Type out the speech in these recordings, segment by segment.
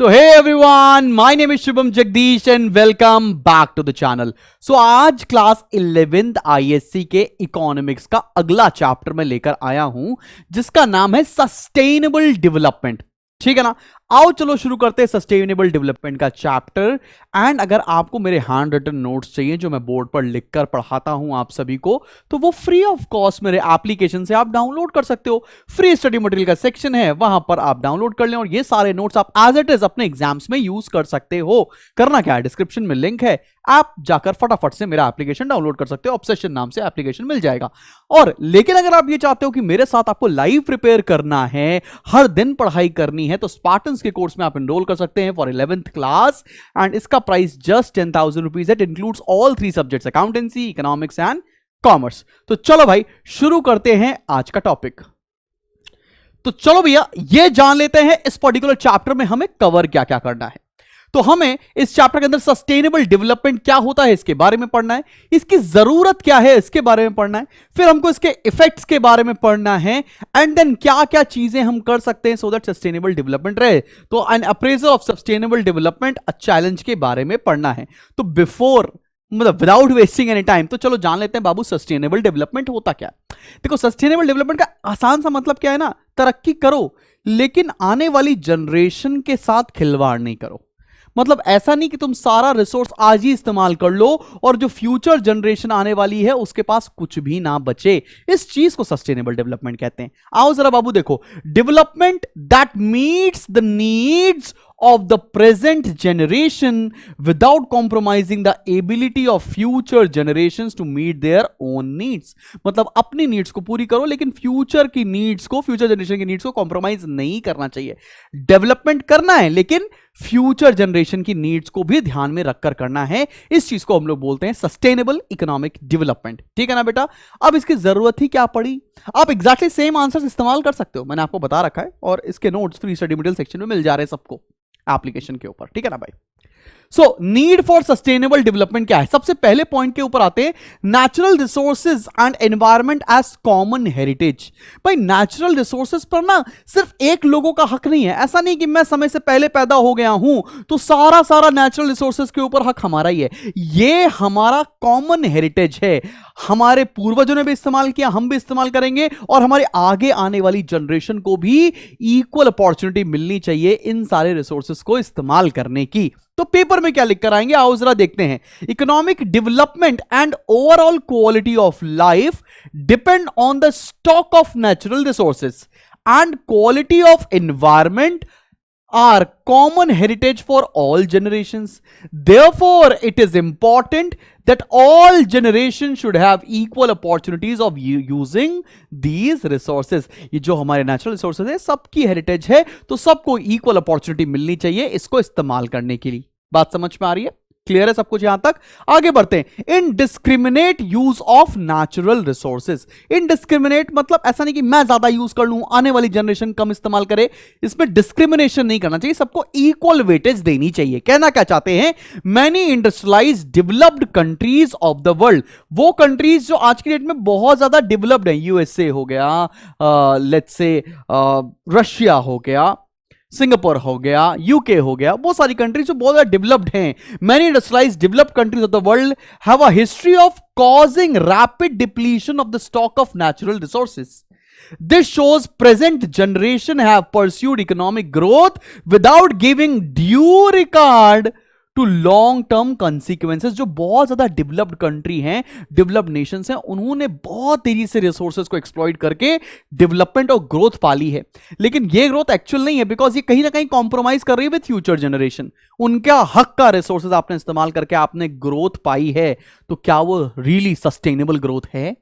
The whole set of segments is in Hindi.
So hey everyone, my name is Shubham Jagdish and welcome back to the channel. So आज क्लास 11th ISC के इकोनॉमिक्स का अगला चैप्टर मैं लेकर आया हूं जिसका नाम है सस्टेनेबल डेवलपमेंट। ठीक है ना, आओ चलो शुरू करते हैं सस्टेनेबल डेवलपमेंट का चैप्टर। एंड अगर आपको मेरे हैंड रिटन नोट्स चाहिए जो मैं बोर्ड पर लिखकर पढ़ाता हूं आप सभी को, तो वो फ्री ऑफ कॉस्ट मेरे एप्लीकेशन से आप डाउनलोड कर सकते हो। फ्री स्टडी मटेरियल का सेक्शन है, वहां पर आप डाउनलोड कर लें और ये सारे नोट्स आप एज इट इज अपने एग्जाम्स में यूज कर सकते हो। करना क्या है, डिस्क्रिप्शन में लिंक है, आप जाकर फटाफट से मेरा एप्लीकेशन डाउनलोड कर सकते हो। ऑब्सेशन नाम से एप्लीकेशन मिल जाएगा। और लेकिन अगर आप ये चाहते हो कि मेरे साथ आपको लाइव प्रिपेयर करना है, हर दिन पढ़ाई करनी है, तो स्पार्टन्स के कोर्स में आप एनरोल कर सकते हैं फॉर 11th क्लास। एंड इसका प्राइस जस्ट 10,000 रुपीज है। It includes all 3 subjects, accountancy, economics and commerce. तो चलो भाई शुरू करते हैं आज का टॉपिक। तो चलो भैया ये जान लेते हैं इस पर्टिकुलर चैप्टर में हमें कवर क्या क्या करना है। तो हमें इस चैप्टर के अंदर सस्टेनेबल डेवलपमेंट क्या होता है इसके बारे में पढ़ना है, इसकी जरूरत क्या है इसके बारे में पढ़ना है, फिर हमको इसके इफेक्ट्स के बारे में पढ़ना है, एंड देन क्या क्या चीजें हम कर सकते हैं सो दैट सस्टेनेबल डेवलपमेंट रहे। तो an appraisal of sustainable development a challenge के बारे में पढ़ना है। तो before without wasting any time, तो चलो जान लेते हैं बाबू सस्टेनेबल डेवलपमेंट होता क्या है। देखो सस्टेनेबल डेवलपमेंट का आसान सा मतलब क्या है ना, तरक्की करो लेकिन आने वाली जनरेशन के साथ खिलवाड़ नहीं करो। मतलब ऐसा नहीं कि तुम सारा रिसोर्स आज ही इस्तेमाल कर लो और जो फ्यूचर जनरेशन आने वाली है उसके पास कुछ भी ना बचे। इस चीज को सस्टेनेबल डेवलपमेंट कहते हैं। आओ जरा बाबू देखो, development that meets the needs of the present generation without compromising the ability of future generations to meet their own needs। मतलब अपनी नीड्स को पूरी करो लेकिन फ्यूचर की नीड्स को, फ्यूचर जनरेशन की नीड्स को कॉम्प्रोमाइज नहीं करना चाहिए। डेवलपमेंट करना है लेकिन फ्यूचर जनरेशन की नीड्स को भी ध्यान में रखकर करना है। इस चीज को हम लोग बोलते हैं सस्टेनेबल इकोनॉमिक डेवलपमेंट। ठीक है ना बेटा। अब इसकी जरूरत ही क्या पड़ी, आप एग्जैक्टली सेम आंसर्स इस्तेमाल कर सकते हो, मैंने आपको बता रखा है और इसके notes free study material section में मिल जा रहे हैं सबको एप्लीकेशन के ऊपर। ठीक है ना भाई। So need for sustainable development क्या है, सबसे पहले पॉइंट के ऊपर आते हैं, natural resources and environment as common heritage. भाई नेचुरल रिसोर्सेज पर ना सिर्फ एक लोगों का हक नहीं है। ऐसा नहीं कि मैं समय से पहले पैदा हो गया हूं तो सारा नेचुरल रिसोर्सेज के ऊपर हक हमारा ही है। ये हमारा कॉमन हेरिटेज है, हमारे पूर्वजों ने भी इस्तेमाल किया, हम भी इस्तेमाल करेंगे और हमारे आगे आने वाली जनरेशन को भी इक्वल अपॉर्चुनिटी मिलनी चाहिए इन सारे रिसोर्सेज को इस्तेमाल करने की। तो पेपर में क्या लिख कर आएंगे, आओ जरा देखते हैं। Economic development and overall quality of life depend on the stock of natural resources and quality of environment are common heritage for all generations. Therefore, it is important that all generations should have equal opportunities of using these resources. ये जो हमारे natural resources है सबकी heritage है, तो सबको equal opportunity मिलनी चाहिए इसको इस्तेमाल करने के लिए। बात समझ में आ रही है, क्लियर है सब कुछ यहां तक। आगे बढ़ते हैं। Indiscriminate use of natural resources. Indiscriminate मतलब ऐसा नहीं कि मैं ज्यादा यूज कर लूं, आने वाली जनरेशन कम इस्तेमाल करे। इसमें डिस्क्रिमिनेशन नहीं करना चाहिए, सबको इक्वल वेटेज देनी चाहिए। कहना क्या चाहते हैं, many industrialise developed countries of the world, वो कंट्रीज जो आज की डेट में बहुत ज्यादा डेवलप्ड है, यूएसए हो गया, लेट्स से रशिया हो गया, सिंगापुर हो गया, यूके हो गया, बहुत सारी कंट्रीज जो बहुत ज्यादा डेवलप्ड हैं। Many industrialised developed countries of the world have a history of causing rapid depletion of the stock of natural resources. This shows present generation have pursued economic growth without giving due regard to long term consequences. जो बहुत ज्यादा डेवलप्ड कंट्री हैं, डेवलप्ड नेशंस हैं, उन्होंने बहुत तेजी से रिसोर्सेज को एक्सप्लॉइट करके डेवलपमेंट और ग्रोथ पाली है। लेकिन ये ग्रोथ एक्चुअल नहीं है, बिकॉज ये कहीं ना कहीं कॉम्प्रोमाइज कर रही है विद फ्यूचर जनरेशन। उनका हक का रिसोर्सेज आपने इस्तेमाल करके आपने ग्रोथ पाई है, तो क्या वो रियली सस्टेनेबल ग्रोथ है?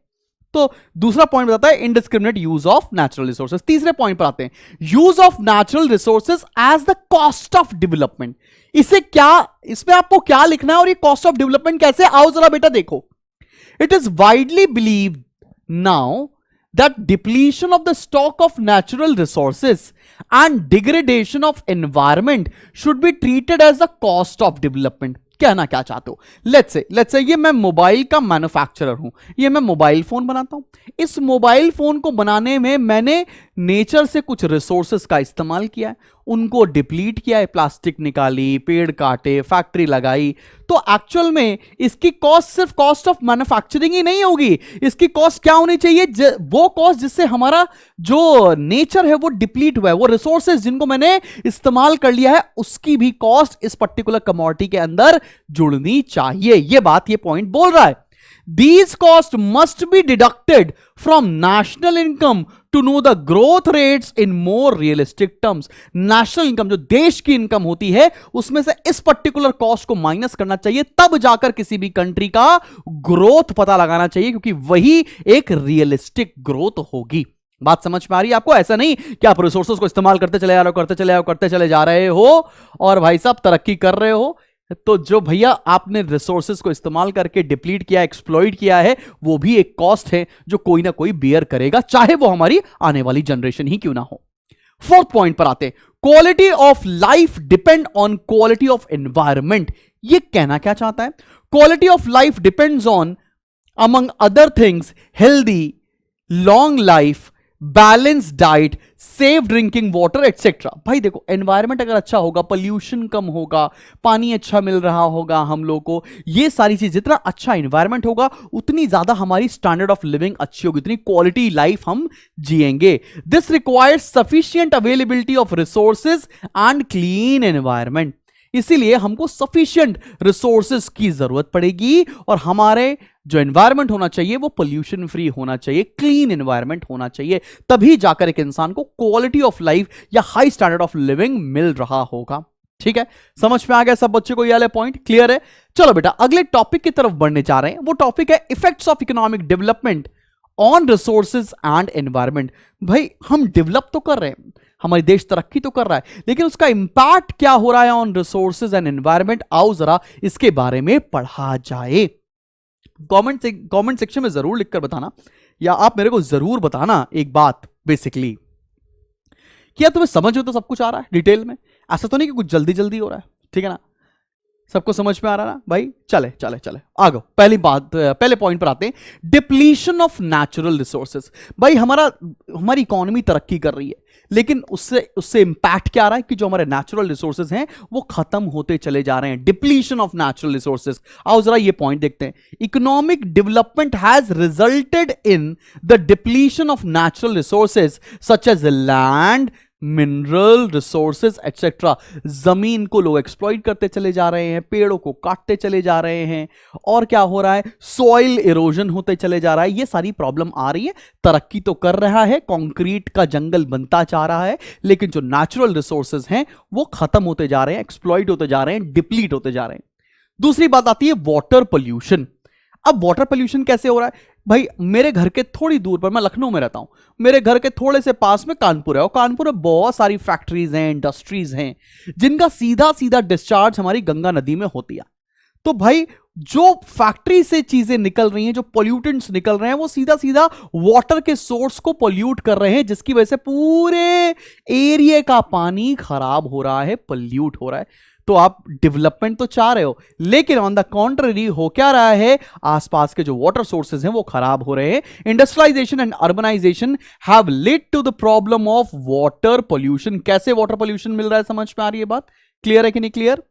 तो दूसरा पॉइंट बताता है indiscriminate use of natural resources. तीसरे पॉइंट पर आते हैं, use of natural resources as the cost of development. इसे क्या, इसमें आपको क्या लिखना है और ये कॉस्ट ऑफ डेवलपमेंट कैसे, आओ जरा बेटा देखो। It is widely believed now that depletion of the stock of natural resources and degradation of environment should be treated as the cost of development। कहना क्या चाहते हो? लेट्स से ये मैं मोबाइल का मैन्युफैक्चरर हूं, ये मैं मोबाइल फोन बनाता हूं। इस मोबाइल फोन को बनाने में मैंने नेचर से कुछ रिसोर्सेस का इस्तेमाल किया है, उनको डिप्लीट किया है, प्लास्टिक निकाली, पेड़ काटे, फैक्ट्री लगाई। तो एक्चुअल में इसकी कॉस्ट सिर्फ कॉस्ट ऑफ मैन्युफैक्चरिंग ही नहीं होगी, इसकी कॉस्ट क्या होनी चाहिए? वो कॉस्ट जिससे हमारा जो नेचर है वो डिप्लीट हुआ है, वो रिसोर्सेज जिनको मैंने इस्तेमाल कर लिया है, उसकी भी कॉस्ट इस पर्टिकुलर कमोडिटी के अंदर जुड़नी चाहिए। ये बात, ये पॉइंट बोल रहा है। These costs must be deducted from national income to know the growth rates in more realistic terms. National income जो देश की इनकम होती है उसमें से इस पर्टिकुलर कॉस्ट को माइनस करना चाहिए, तब जाकर किसी भी कंट्री का ग्रोथ पता लगाना चाहिए, क्योंकि वही एक रियलिस्टिक ग्रोथ होगी। बात समझ में आ रही है आपको? ऐसा नहीं कि आप रिसोर्सेज को इस्तेमाल करते चले जा रहे हो, करते चले जा रहे हो और भाई साहब तरक्की कर रहे हो, तो जो भैया आपने रिसोर्सेज को इस्तेमाल करके डिप्लीट किया, एक्सप्लॉइट किया है, वो भी एक कॉस्ट है जो कोई ना कोई बियर करेगा, चाहे वो हमारी आने वाली जनरेशन ही क्यों ना हो। फोर्थ पॉइंट पर आते हैं, quality of life depend on quality of environment. ये कहना क्या चाहता है? Quality of life depends on among other things healthy, long life, balance diet, safe drinking water etcetera. भाई देखो, एनवायरमेंट अगर अच्छा होगा, पोल्यूशन कम होगा, पानी अच्छा मिल रहा होगा हम लोग को, ये सारी चीज, जितना अच्छा एनवायरमेंट होगा उतनी ज्यादा हमारी स्टैंडर्ड ऑफ लिविंग अच्छी होगी, उतनी क्वालिटी लाइफ हम जिएंगे। This requires sufficient availability of resources and clean environment. इसीलिए हमको सफिशिएंट रिसोर्सेज की जरूरत पड़ेगी और हमारे जो एनवायरमेंट होना चाहिए वो पोल्यूशन फ्री होना चाहिए, क्लीन एनवायरमेंट होना चाहिए, तभी जाकर एक इंसान को क्वालिटी ऑफ लाइफ या हाई स्टैंडर्ड ऑफ लिविंग मिल रहा होगा। ठीक है, समझ में आ गया सब बच्चे को? ये वाले पॉइंट क्लियर है? चलो बेटा, अगले टॉपिक की तरफ बढ़ने जा रहे हैं। वो टॉपिक है effects of economic development on resources and environment. भाई हम डेवलप तो कर रहे हैं, हमारे देश तरक्की तो कर रहा है, लेकिन उसका इंपैक्ट क्या हो रहा है ऑन रिसोर्सेज एंड एनवायरमेंट, आओ जरा इसके बारे में पढ़ा जाए। कमेंट सेक्शन में जरूर लिखकर बताना, या आप मेरे को जरूर बताना एक बात बेसिकली, क्या तुम्हें समझ हो तो सब कुछ आ रहा है डिटेल में? ऐसा तो नहीं कि कुछ जल्दी जल्दी हो रहा है, ठीक है ना? सबको समझ में आ रहा ना भाई? चले चले चले आगे, पहले पॉइंट पर आते हैं, डिप्लीशन ऑफ नेचुरल रिसोर्सेज। भाई हमारी इकोनॉमी तरक्की कर रही है, लेकिन उससे इंपैक्ट क्या आ रहा है कि जो हमारे नेचुरल रिसोर्सेज हैं वो खत्म होते चले जा रहे हैं। डिप्लीशन ऑफ नेचुरल रिसोर्सेज, आओ जरा ये पॉइंट देखते हैं। Economic development has resulted in the depletion of natural resources such as land, mineral resources etcetera. जमीन को लोग एक्सप्लॉइट करते चले जा रहे हैं, पेड़ों को काटते चले जा रहे हैं, और क्या हो रहा है? सॉइल इरोजन होते चले जा रहा है। ये सारी प्रॉब्लम आ रही है। तरक्की तो कर रहा है, कंक्रीट का जंगल बनता जा रहा है, लेकिन जो नेचुरल रिसोर्सेज हैं वो खत्म होते जा रहे हैं, एक्सप्लॉइट होते जा रहे हैं, डिप्लीट होते जा रहे हैं। दूसरी बात आती है वाटर पोल्यूशन। अब वाटर पोल्यूशन कैसे हो रहा है? भाई मेरे घर के थोड़ी दूर पर, मैं लखनऊ में रहता हूं, मेरे घर के थोड़े से पास में कानपुर है, और कानपुर में बहुत सारी फैक्ट्रीज हैं, इंडस्ट्रीज हैं, जिनका सीधा सीधा डिस्चार्ज हमारी गंगा नदी में होती है। तो भाई जो फैक्ट्री से चीजें निकल रही हैं, जो पोल्यूटेंट्स निकल रहे हैं, वो सीधा सीधा वाटर के सोर्स को पोल्यूट कर रहे हैं, जिसकी वजह से पूरे एरिया का पानी खराब हो रहा है, पोल्यूट हो रहा है। तो आप डेवलपमेंट तो चाह रहे हो, लेकिन ऑन द कॉन्ट्ररी हो क्या रहा है? आसपास के जो वाटर सोर्सेज हैं वो खराब हो रहे हैं। Industrialisation and urbanisation have led to the problem of water pollution. कैसे वाटर पोल्यूशन मिल रहा है? समझ में आ रही है बात? क्लियर है कि नहीं क्लियर?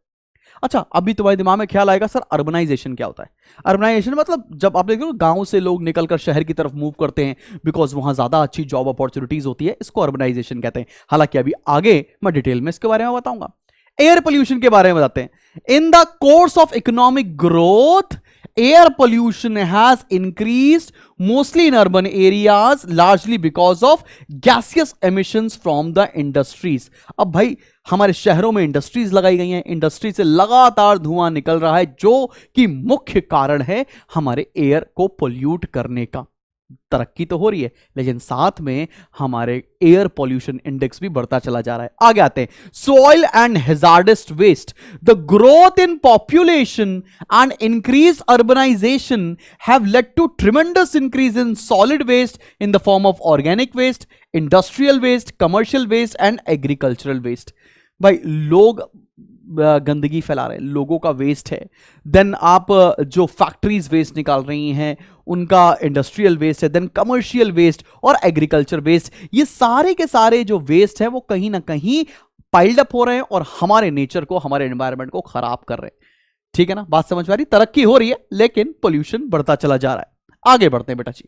अच्छा, अभी तुम्हारे दिमाग में ख्याल आएगा, सर अर्बनाइजेशन क्या होता है? अर्बनाइजेशन मतलब जब आप देखो गांव से लोग निकलकर शहर की तरफ मूव करते हैं, बिकॉज वहां ज्यादा अच्छी जॉब अपॉर्चुनिटीज होती है, इसको अर्बनाइजेशन कहते हैं। हालांकि अभी आगे मैं डिटेल में इसके बारे में बताऊंगा। एयर पोल्यूशन के बारे में बताते हैं। In the course of economic growth, air pollution has increased mostly in urban areas, largely because of gaseous emissions from the industries. अब भाई हमारे शहरों में इंडस्ट्रीज लगाई गई हैं, इंडस्ट्री से लगातार धुआं निकल रहा है, जो कि मुख्य कारण है हमारे एयर को पोल्यूट करने का। तरक्की तो हो रही है, लेकिन साथ में हमारे एयर पॉल्यूशन इंडेक्स भी बढ़ता चला जा रहा है। आगे आते हैं, soil and hazardous waste. The growth in population and increase urbanisation have led to tremendous increase in solid waste in the form of organic waste, industrial waste, commercial waste and agricultural waste. भाई लोग गंदगी फैला रहे हैं, लोगों का वेस्ट है। देन आप जो फैक्ट्रीज वेस्ट निकाल रही हैं उनका इंडस्ट्रियल वेस्ट है, देन कमर्शियल वेस्ट और एग्रीकल्चर वेस्ट, ये सारे के सारे जो वेस्ट है वो कहीं ना कहीं पाइल्ड अप हो रहे हैं और हमारे नेचर को, हमारे एनवायरनमेंट को खराब कर रहे हैं। ठीक है ना, बात समझ में आ रही? तरक्की हो रही है लेकिन पोल्यूशन बढ़ता चला जा रहा है। आगे बढ़ते हैं बेटा जी,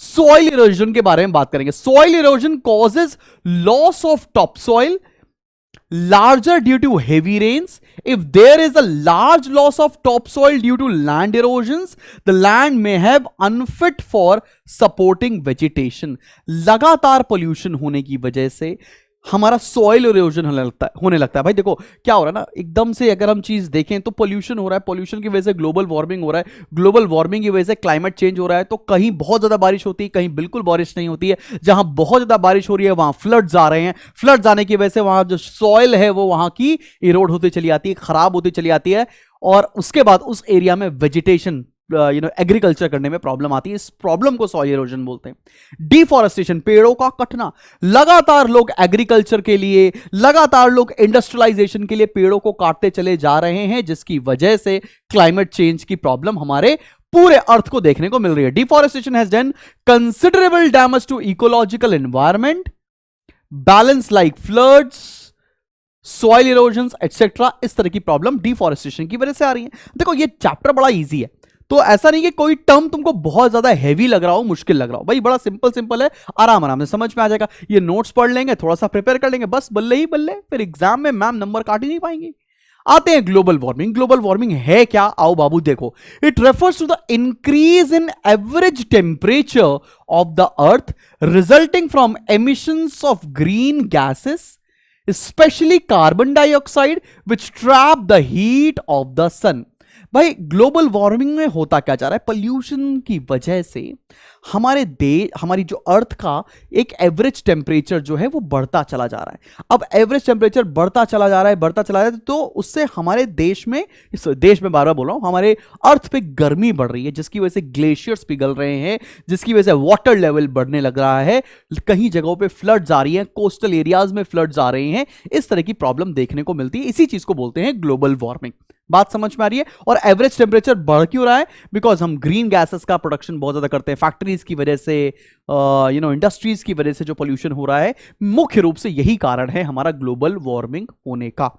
सॉइल इरोजन के बारे में बात करेंगे। Soil erosion causes loss of top soil larger due to heavy rains. If there is a large loss of topsoil due to land erosions, the land may have unfit for supporting vegetation. लगातार pollution होने की वजह से हमारा सॉइल इरोजन होने लगता है। भाई देखो क्या हो रहा है ना, एकदम से अगर हम चीज देखें तो पोल्यूशन हो रहा है, पोल्यूशन की वजह से ग्लोबल वार्मिंग हो रहा है, ग्लोबल वार्मिंग की वजह से क्लाइमेट चेंज हो रहा है। तो कहीं बहुत ज्यादा बारिश होती है, कहीं बिल्कुल बारिश नहीं होती है। जहां बहुत ज्यादा बारिश हो रही है वहां फ्लड्स आ रहे हैं, फ्लड्स आने की वजह से वहां जो सॉइल है वो वहां की इरोड होती चली आती है, खराब होती चली आती है, और उसके बाद उस एरिया में वेजिटेशन एग्रीकल्चर करने में प्रॉब्लम आती है। इस प्रॉब्लम को सॉइल इरोजन बोलते हैं। डिफॉरेस्टेशन, पेड़ों का कटना, लगातार लोग एग्रीकल्चर के लिए, लगातार लोग इंडस्ट्रियलाइजेशन के लिए पेड़ों को काटते चले जा रहे हैं, जिसकी वजह से क्लाइमेट चेंज की प्रॉब्लम हमारे पूरे अर्थ को देखने को मिल रही है। Deforestation has done considerable damage to ecological environment, balance like floods, soil erosion etcetera. इस तरह की प्रॉब्लम डिफॉरेस्टेशन की वजह से आ रही है। देखो ये चैप्टर बड़ा इजी है, तो ऐसा नहीं कि कोई टर्म तुमको बहुत ज्यादा हैवी लग रहा हो, मुश्किल लग रहा हो। भाई बड़ा सिंपल है, आराम आराम से समझ में आ जाएगा। ये नोट्स पढ़ लेंगे, थोड़ा सा प्रिपेयर कर लेंगे, बस बल्ले ही बल्ले, फिर एग्जाम में मैम नंबर काट ही नहीं पाएंगे। आते हैं ग्लोबल वार्मिंग। ग्लोबल वार्मिंग है क्या? आओ बाबू देखो। It refers to the increase in average temperature of the earth resulting from emissions of green gases, specially carbon dioxide which trap the heat of the sun. भाई ग्लोबल वार्मिंग में होता क्या जा रहा है? पोल्यूशन की वजह से हमारे देश, हमारी जो अर्थ का एक एवरेज टेम्परेचर जो है वो बढ़ता चला जा रहा है। अब एवरेज टेम्परेचर बढ़ता चला जा रहा है, तो उससे हमारे देश में, इस देश में बार बार बोल रहा हूं, हमारे अर्थ पे गर्मी बढ़ रही है, जिसकी वजह से ग्लेशियर्स पिघल रहे हैं, जिसकी वजह से वाटर लेवल बढ़ने लग रहा है, कहीं जगहों पे फ्लड्स आ रही है, कोस्टल एरियाज में फ्लड्स आ रहे हैं। इस तरह की प्रॉब्लम देखने को मिलती है। इसी चीज को बोलते हैं ग्लोबल वार्मिंग। बात समझ में आ रही है? और एवरेज टेम्परेचर बढ़ क्यों रहा है? बिकॉज हम ग्रीन गैसेस का प्रोडक्शन बहुत ज्यादा करते हैं, फैक्ट्रीज की वजह से, इंडस्ट्रीज की वजह से जो पोल्यूशन हो रहा है, मुख्य रूप से यही कारण है हमारा ग्लोबल वार्मिंग होने का।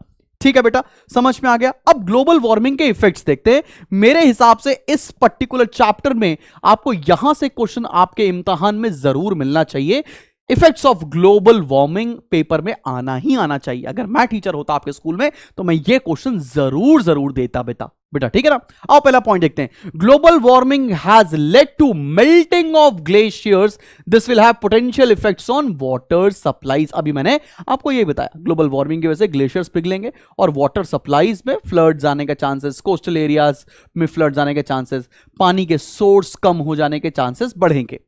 ठीक है बेटा, समझ में आ गया। अब ग्लोबल वार्मिंग के इफेक्ट्स देखते हैं। मेरे हिसाब से इस पर्टिकुलर चैप्टर में आपको यहां से क्वेश्चन आपके इम्तिहान में जरूर मिलना चाहिए। Effects of global warming paper में आना ही आना चाहिए। अगर मैं टीचर होता आपके स्कूल में तो मैं ये क्वेश्चन जरूर देता बेटा। ठीक है ना? आओ पहला पॉइंट देखते हैं। Global warming has led to melting of glaciers, this will have potential effects on water supplies. अभी मैंने आपको ये बताया, ग्लोबल वार्मिंग की वजह से ग्लेशियर्स पिघलेंगे और वाटर सप्लाईज में फ्लड्स आने के चांसेस, कोस्टल एरियाज में फ्लड्स आने के चांसेस, पानी के सोर्स कम हो जाने के चांसेस बढ़ेंगे।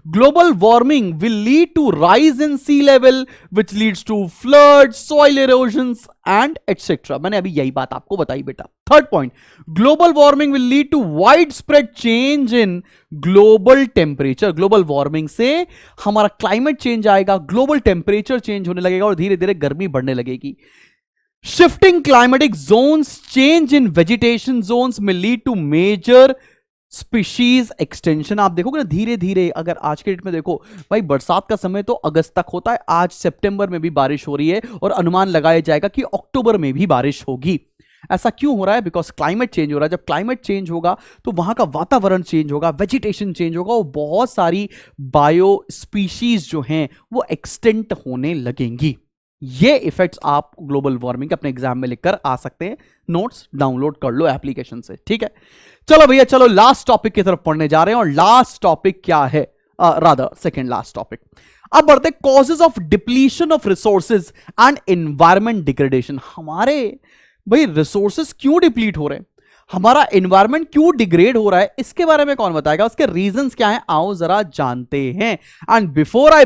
Global warming will lead to rise in sea level which leads to flood, soil erosions and etcetera. मैंने अभी यही बात आपको बताई बेटा। Third point, global warming will lead to wide spread change in global temperature. Global warming से हमारा क्लाइमेट चेंज आएगा, ग्लोबल टेम्परेचर चेंज होने लगेगा और धीरे धीरे गर्मी बढ़ने लगेगी। Shifting climatic zones, change in vegetation zones में lead to major species extension. आप देखोगे ना धीरे धीरे, अगर आज के डेट में देखो भाई, बरसात का समय तो अगस्त तक होता है, आज सितंबर में भी बारिश हो रही है और अनुमान लगाया जाएगा कि अक्टूबर में भी बारिश होगी। ऐसा क्यों हो रहा है? बिकॉज क्लाइमेट चेंज हो रहा है। जब क्लाइमेट चेंज होगा तो वहां का वातावरण चेंज होगा, वेजिटेशन चेंज होगा और बहुत सारी बायो स्पीशीज जो हैं वो एक्सटेंट होने लगेंगी। ये इफेक्ट्स आप ग्लोबल वार्मिंग के अपने एग्जाम में लिखकर आ सकते हैं। नोट्स डाउनलोड कर लो एप्लीकेशन से। ठीक है, चलो भैया, चलो लास्ट टॉपिक की तरफ पढ़ने जा रहे हैं। और लास्ट टॉपिक क्या है? Rather second last topic. अब बढ़ते causes of depletion of resources and environment degradation. हमारे भाई रिसोर्सेज क्यों डिप्लीट हो रहे हैं, हमारा एनवायरमेंट क्यों डिग्रेड हो रहा है, इसके बारे में कौन बताएगा? उसके रीजंस क्या हैं? आओ जरा जानते हैं। एंड बिफोर आई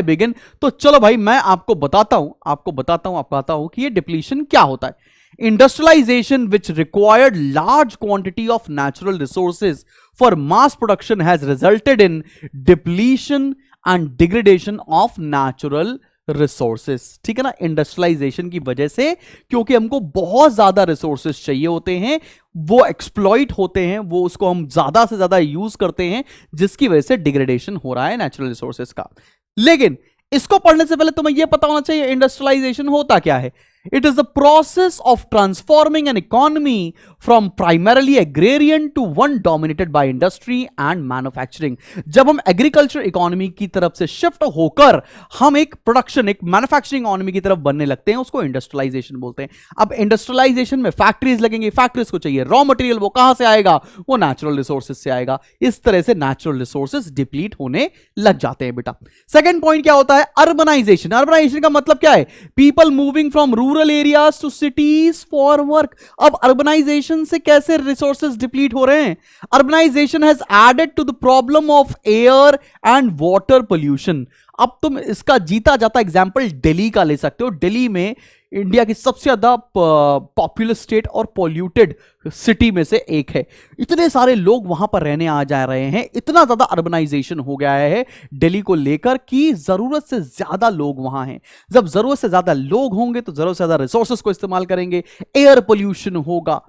बिगिन तो चलो भाई मैं आपको बताता हूं कि ये डिप्लीशन क्या होता है। Industrialisation which required large quantity of natural resources for mass production has resulted in depletion and degradation of natural resources, ठीक है ना, इंडस्ट्रियलाइजेशन की वजह से, क्योंकि हमको बहुत ज्यादा रिसोर्सेस चाहिए होते हैं, वो एक्सप्लॉइट होते हैं, वो उसको हम ज्यादा से ज्यादा यूज करते हैं, जिसकी वजह से डिग्रेडेशन हो रहा है नेचुरल रिसोर्सेस का। लेकिन इसको पढ़ने से पहले तुम्हें यह पता होना चाहिए इंडस्ट्रियलाइजेशन होता क्या है। It is the process of transforming an economy from primarily agrarian to one dominated by industry and manufacturing। जब हम एग्रीकल्चर इकोनॉमी की तरफ से शिफ्ट होकर हम एक प्रोडक्शन, एक मैन्युफैक्चरिंग इकोनॉमी की तरफ बनने लगते हैं, उसको इंडस्ट्रियलाइजेशन बोलते हैं। अब इंडस्ट्रियलाइजेशन में फैक्ट्रीज लगेंगे, फैक्ट्रीज को चाहिए रॉ मटेरियल, वो कहां से आएगा, वो नेचुरल रिसोर्सेज से आएगा। इस तरह से नेचुरल रिसोर्सेज डिप्लीट होने लग जाते हैं बेटा। सेकेंड पॉइंट क्या होता है, अर्बनाइजेशन। अर्बनाइजेशन का मतलब क्या है, people moving from rural areas to cities for work. अब अर्बनाइजेशन से कैसे रिसोर्सेज डिप्लीट हो रहे हैं, urbanisation has added to the problem of air and water pollution. अब तुम इसका जीता जाता एग्जांपल दिल्ली का ले सकते हो। दिल्ली में इंडिया की सबसे ज्यादा पॉपुलस स्टेट और पॉल्यूटेड सिटी में से एक है। इतने सारे लोग वहां पर रहने आ जा रहे हैं, इतना ज्यादा अर्बनाइजेशन हो गया है दिल्ली को लेकर कि जरूरत से ज्यादा लोग वहां हैं। जब जरूरत से ज्यादा लोग होंगे तो जरूरत से ज्यादा रिसोर्सेज को इस्तेमाल करेंगे, एयर पोल्यूशन होगा,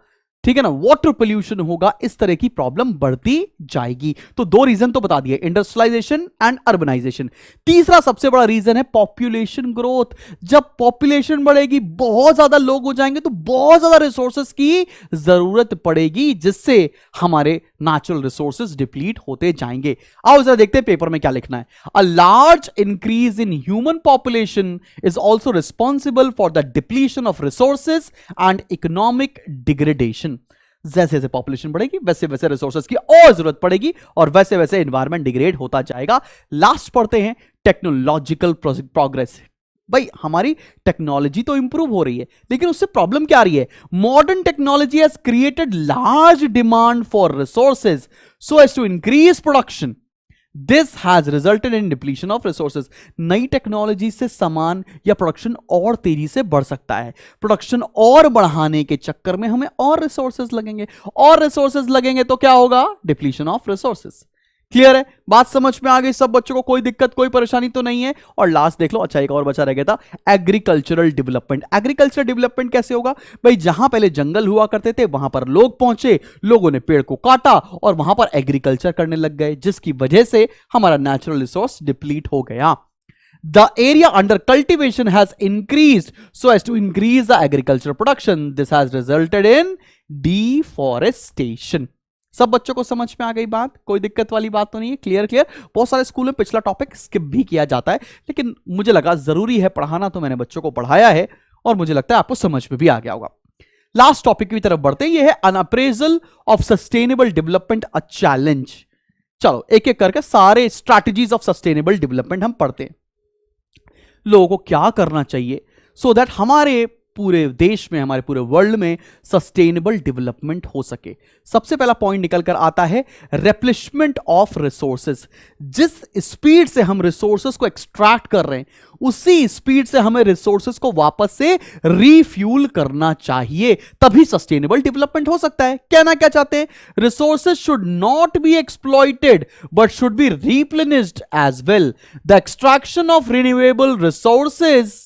ठीक है ना, वाटर पोल्यूशन होगा, इस तरह की प्रॉब्लम बढ़ती जाएगी। तो दो रीजन तो बता दिए, इंडस्ट्रियलाइजेशन एंड अर्बनाइजेशन। तीसरा सबसे बड़ा रीजन है पॉपुलेशन ग्रोथ। जब पॉपुलेशन बढ़ेगी, बहुत ज्यादा लोग हो जाएंगे, तो बहुत ज्यादा रिसोर्सेज की जरूरत पड़ेगी, जिससे हमारे नेचुरल रिसोर्सेज डिप्लीट होते जाएंगे। आओ जरा देखते हैं पेपर में क्या लिखना है। A large increase in human population is also responsible for the depletion of resources and economic degradation. जैसे जैसे पॉपुलेशन बढ़ेगी, वैसे वैसे रिसोर्सेज की और जरूरत पड़ेगी, और वैसे वैसे एनवायरमेंट डिग्रेड होता जाएगा। लास्ट पढ़ते हैं टेक्नोलॉजिकल प्रोग्रेस। भाई हमारी टेक्नोलॉजी तो इंप्रूव हो रही है, लेकिन उससे प्रॉब्लम क्या आ रही है, modern technology has created large demand for resources so as to increase production. This has resulted in depletion of resources. नई टेक्नोलॉजी से सामान या प्रोडक्शन और तेजी से बढ़ सकता है। प्रोडक्शन और बढ़ाने के चक्कर में हमें और रिसोर्सेज लगेंगे, और रिसोर्सेज लगेंगे तो क्या होगा, डिप्लीशन ऑफ रिसोर्सेज। क्लियर है, बात समझ में आ गई सब बच्चों को, कोई दिक्कत कोई परेशानी तो नहीं है। और लास्ट देख लो, अच्छा एक और बचा रह गया था, एग्रीकल्चरल डेवलपमेंट। एग्रीकल्चरल डेवलपमेंट कैसे होगा भाई, जहां पहले जंगल हुआ करते थे वहां पर लोग पहुंचे, लोगों ने पेड़ को काटा और वहां पर एग्रीकल्चर करने लग गए, जिसकी वजह से हमारा नेचुरल रिसोर्स डिप्लीट हो गया। The area under cultivation has increased so as to increase the agricultural production. This has resulted in deforestation. सब बच्चों को समझ में आ गई बात, कोई दिक्कत वाली बात तो नहीं है, क्लियर क्लियर। बहुत सारे स्कूल में पिछला टॉपिक स्किप भी किया जाता है, लेकिन मुझे लगा जरूरी है पढ़ाना, तो मैंने बच्चों को पढ़ाया है और मुझे लगता है आपको समझ में भी आ गया होगा। लास्ट टॉपिक की तरफ बढ़ते हैं, ये है an appraisal of sustainable development a challenge. चलो एक एक करके सारे स्ट्रैटेजीज ऑफ सस्टेनेबल डेवलपमेंट हम पढ़ते हैं। लोगों को क्या करना चाहिए सो दैट हमारे पूरे देश में, हमारे पूरे वर्ल्ड में सस्टेनेबल डेवलपमेंट हो सके। सबसे पहला पॉइंट निकल कर आता है रिप्लेसमेंट ऑफ रिसोर्सेज। जिस स्पीड से हम रिसोर्सेज को एक्सट्रैक्ट कर रहे हैं, उसी स्पीड से हमें रिसोर्सेज को वापस से रीफ्यूल करना चाहिए, तभी सस्टेनेबल डेवलपमेंट हो सकता है। कहना क्या चाहते हैं, resources should not be exploited but should be replenished as well. The extraction of renewable resources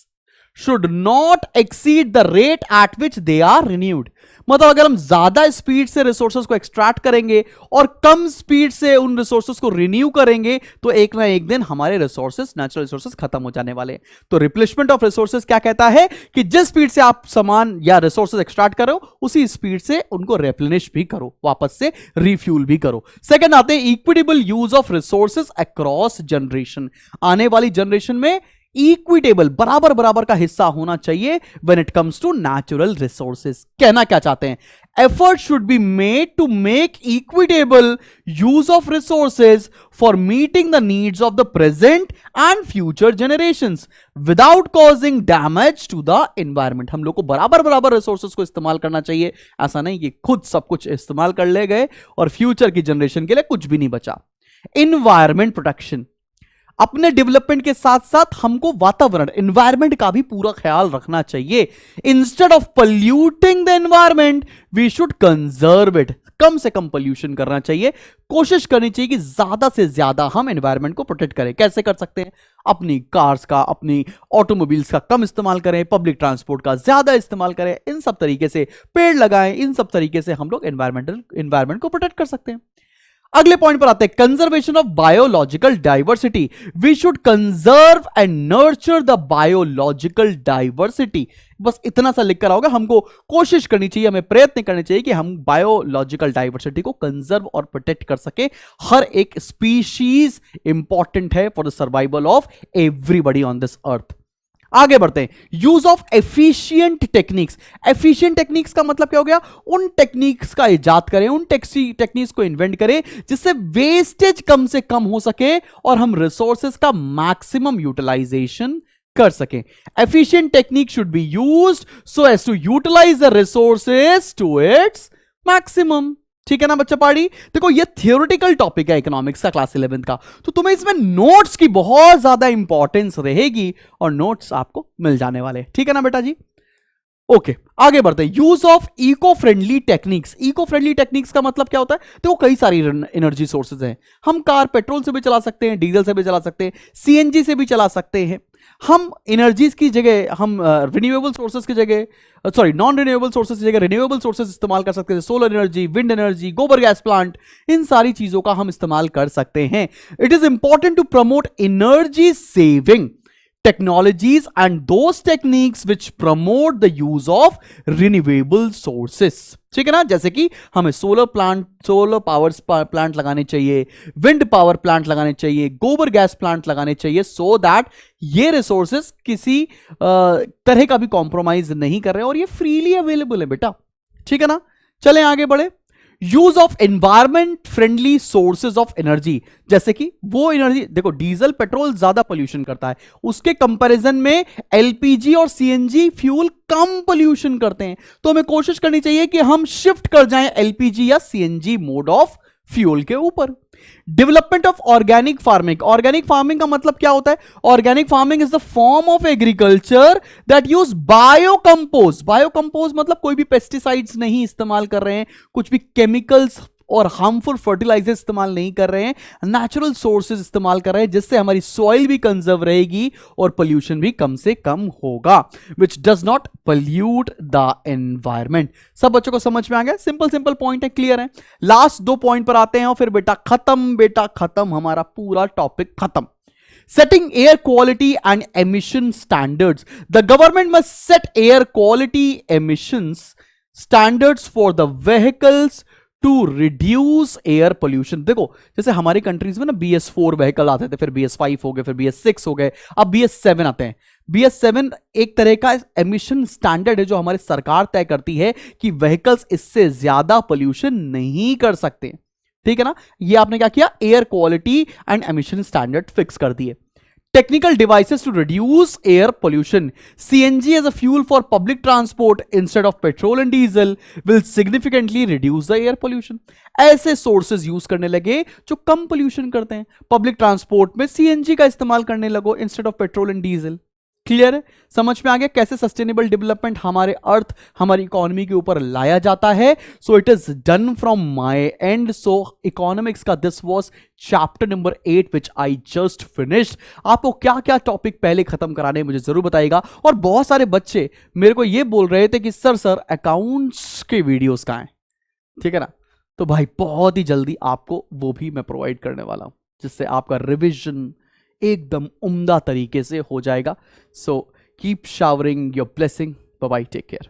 should not exceed the rate at which they are renewed। मतलब अगर हम ज्यादा स्पीड से रिसोर्सेज को एक्सट्रैक्ट करेंगे और कम स्पीड से उन रिसोर्सेज को रिन्यू करेंगे, तो एक ना एक दिन हमारे रिसोर्सेज, नेचुरल रिसोर्सेज खत्म हो जाने वाले हैं। तो रिप्लेसमेंट ऑफ रिसोर्सेज क्या कहता है कि जिस स्पीड से आप सामान या रिसोर्सेज एक्सट्रैक्ट करो, उसी स्पीड से उनको रिप्लेनिश भी करो, वापस से रिफ्यूल भी करो। सेकंड आते हैं equitable use of resources across generation. आने वाली जनरेशन में इक्विटेबल, बराबर बराबर का हिस्सा होना चाहिए when it comes to natural resources. कहना क्या चाहते हैं, effort should be made to make equitable use of resources for meeting the needs of the present and future generations without causing damage to the environment. हम लोग को बराबर बराबर रिसोर्सेज को इस्तेमाल करना चाहिए, ऐसा नहीं कि खुद सब कुछ इस्तेमाल कर ले गए और फ्यूचर की जनरेशन के लिए कुछ भी नहीं बचा। Environment protection. अपने डेवलपमेंट के साथ साथ हमको वातावरण एनवायरमेंट का भी पूरा ख्याल रखना चाहिए। Instead of polluting the environment we should conserve it. कम से कम पोल्यूशन करना चाहिए, कोशिश करनी चाहिए कि ज्यादा से ज्यादा हम एनवायरमेंट को प्रोटेक्ट करें। कैसे कर सकते हैं? अपनी कार्स का, अपनी ऑटोमोबाइल्स का कम इस्तेमाल करें, पब्लिक ट्रांसपोर्ट का ज्यादा इस्तेमाल करें, इन सब तरीके से पेड़ लगाएं, इन सब तरीके से हम लोग एनवायरमेंट को प्रोटेक्ट कर सकते हैं। अगले पॉइंट पर आते हैं, conservation of biological diversity. We should conserve and nurture the biological diversity. बस इतना सा लिख कर आओगे, हमको कोशिश करनी चाहिए, हमें प्रयत्न करने चाहिए कि हम बायोलॉजिकल डाइवर्सिटी को कंजर्व और प्रोटेक्ट कर सके। हर एक स्पीशीज इंपॉर्टेंट है for the survival of everybody on this earth. आगे बढ़ते हैं, use of efficient techniques. Efficient techniques का मतलब क्या हो गया? उन टेक्निक्स का इजाद करें, उन टेक्निक्स को इन्वेंट करें जिससे वेस्टेज कम से कम हो सके और हम रिसोर्सेज का मैक्सिमम यूटिलाइजेशन कर सकें। Efficient technique should be used so as to utilise the resources to its maximum. ठीक है ना बच्चा पाड़ी? देखो ये थियोरेटिकल टॉपिक है इकोनॉमिक्स का क्लास 11th का, तो तुम्हें इसमें नोट्स की बहुत ज्यादा इंपॉर्टेंस रहेगी और नोट्स आपको मिल जाने वाले। ठीक है ना बेटा जी? ओके, आगे बढ़ते हैं, use of eco friendly techniques. Eco friendly techniques का मतलब क्या होता है? देखो कई सारी एनर्जी सोर्सेज हैं। हम कार पेट्रोल से भी चला सकते हैं, डीजल से भी चला सकते हैं, सीएनजी से भी चला सकते हैं। हम एनर्जीज की जगह हम रिन्यूएबल सोर्सेज की जगह नॉन रिन्यूएबल सोर्सेज की जगह रिन्यूएबल सोर्सेज इस्तेमाल कर सकते हैं। सोलर एनर्जी, विंड एनर्जी, गोबर गैस प्लांट, इन सारी चीजों का हम इस्तेमाल कर सकते हैं। It is important to promote energy saving technologies and those techniques which promote the use of renewable sources। ठीक है ना? जैसे कि हमें सोलर पावर प्लांट लगाने चाहिए, विंड पावर प्लांट लगाने चाहिए, गोबर गैस प्लांट लगाने चाहिए, सो दैट ये रिसोर्सेस किसी तरह का भी कॉम्प्रोमाइज नहीं कर रहे हैं और ये फ्रीली अवेलेबल है बेटा। ठीक है ना? चलें आगे बढ़े। Use of environment friendly sources of energy, जैसे कि वो एनर्जी, देखो डीजल पेट्रोल ज्यादा पोल्यूशन करता है, उसके कंपैरिजन में एलपीजी और सीएनजी फ्यूल कम पोल्यूशन करते हैं। तो हमें कोशिश करनी चाहिए कि हम शिफ्ट कर जाएं एलपीजी या सीएनजी मोड ऑफ फ्यूल के ऊपर। Development of organic farming. Organic farming का मतलब क्या होता है? Organic farming is the form of agriculture that use biocompost. Biocompost मतलब कोई भी पेस्टिसाइड्स नहीं इस्तेमाल कर रहे हैं, कुछ भी केमिकल्स और हार्मफुल फर्टिलाइजर इस्तेमाल नहीं कर रहे हैं, नेचुरल सोर्सेज इस्तेमाल कर रहे हैं, जिससे हमारी सॉइल भी कंजर्व रहेगी और पोल्यूशन भी कम से कम होगा, which does not pollute the environment. सब बच्चों को समझ में आ गया? सिंपल पॉइंट है, क्लियर है। लास्ट 2 पॉइंट पर आते हैं और फिर बेटा खत्म, हमारा पूरा टॉपिक खत्म। Setting air quality and emission standards. The government must set air quality emissions standards for the vehicles to reduce air pollution. देखो जैसे हमारी कंट्रीज में ना BS4 व्हीकल आते थे, फिर BS5 हो गए, फिर BS6 हो गए, अब BS7 आते हैं। BS7 एक तरह का एमिशन स्टैंडर्ड है जो हमारी सरकार तय करती है कि व्हीकल्स इससे ज्यादा पोल्यूशन नहीं कर सकते। ठीक है ना? ये आपने क्या किया? Air quality and emission standard fix कर दिए। Technical devices to reduce air pollution. CNG as a fuel for public transport instead of petrol and diesel will significantly reduce the air pollution. ऐसे sources use करने लगे जो कम pollution करते हैं। Public transport में CNG का इस्तेमाल करने लगो instead of petrol and diesel. Clear है? समझ में आ गया कैसे सस्टेनेबल डेवलपमेंट हमारे अर्थ, हमारी इकोनॉमी के ऊपर लाया जाता है। So it is done from my end. So economics का this was chapter number 8 which I just finished. आपको क्या क्या टॉपिक पहले खत्म कराने हैं मुझे जरूर बताइएगा। और बहुत सारे बच्चे मेरे को ये बोल रहे थे कि सर अकाउंट्स के वीडियोस कहाँ हैं? ठीक है ना? तो भाई बहुत ही जल्दी आपको वो भी मैं प्रोवाइड करने वाला हूं, जिससे आपका रिविजन एकदम उम्दा तरीके से हो जाएगा। So keep showering your blessing. Bye bye, take care.